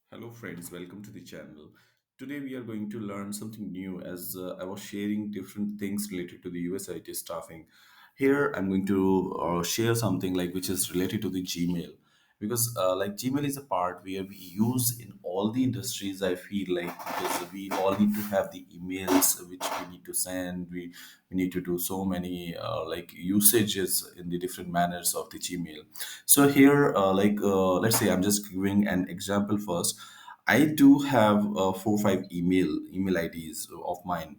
Hello, friends. Welcome to the channel. Today, we are going to learn something new as I was sharing different things related to the USIT staffing. Here, I'm going to share something like which is related to the Gmail because like Gmail is a part where we use in all the industries. I feel like because we all need to have the emails which we need to send. We need to do so many like usages in the different manners of the Gmail. So here, let's say I'm just giving an example first. I do have 4 5 email IDs of mine.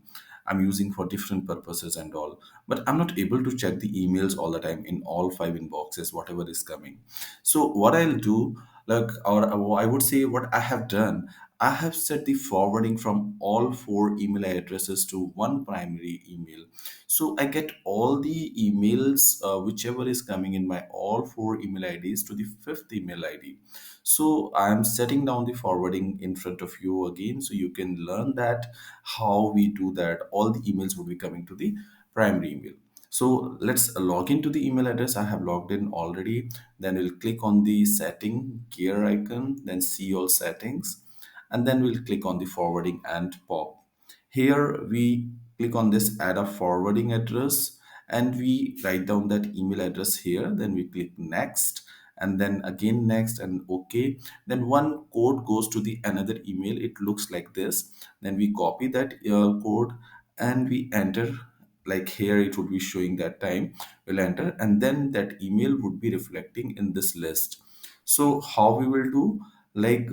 I'm using for different purposes and all, but I'm not able to check the emails all the time in all five inboxes, whatever is coming. So what I'll do, like, or I would say what I have done, I have set the forwarding from all four email addresses to one primary email. So I get all the emails, whichever is coming in my all four email IDs to the fifth email ID. So I'm setting down the forwarding in front of you again, so you can learn that how we do that. All the emails will be coming to the primary email. So let's log into the email address. I have logged in already. Then we'll click on the setting gear icon, then see all settings, and then we'll click on the forwarding and pop. Here we click on this add a forwarding address and we write down that email address here. Then we click next and then again next and okay. Then one code goes to the another email. It looks like this. Then we copy that code and we enter. Like here it would be showing that time. We'll enter and then that email would be reflecting in this list. So how we will do, like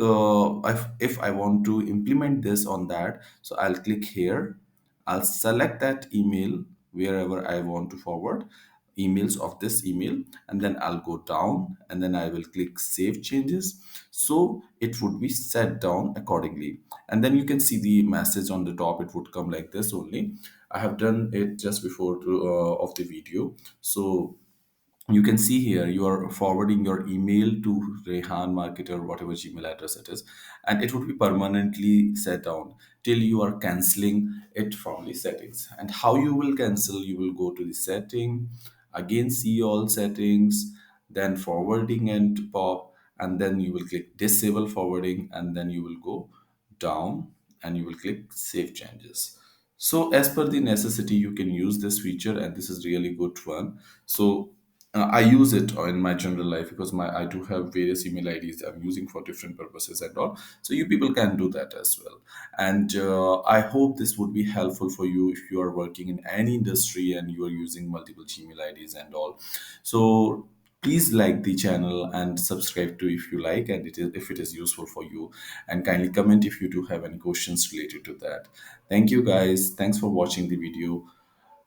if I want to implement this on that, so I'll click here. I'll select that email wherever I want to forward emails of this email, and then I'll go down and then I will click save changes. So it would be set down accordingly. And then you can see the message on the top. It would come like this only. I have done it just before of the video. So you can see here you are forwarding your email to Rehan Marketer, whatever Gmail address it is, and it would be permanently set down till you are canceling it from the settings. And how you will cancel, you will go to the setting, again see all settings, then forwarding and pop, and then you will click disable forwarding, and then you will go down and you will click save changes. So as per the necessity, you can use this feature, and this is really good one. So I use it in my general life because my I do have various email IDs I'm using for different purposes and all. So you people can do that as well. And I hope this would be helpful for you if you are working in any industry and you are using multiple Gmail IDs and all. So please like the channel and subscribe to if you like, and it is if it is useful for you, and kindly comment if you do have any questions related to that. Thank you guys. Thanks for watching the video.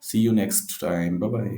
See you next time. Bye bye.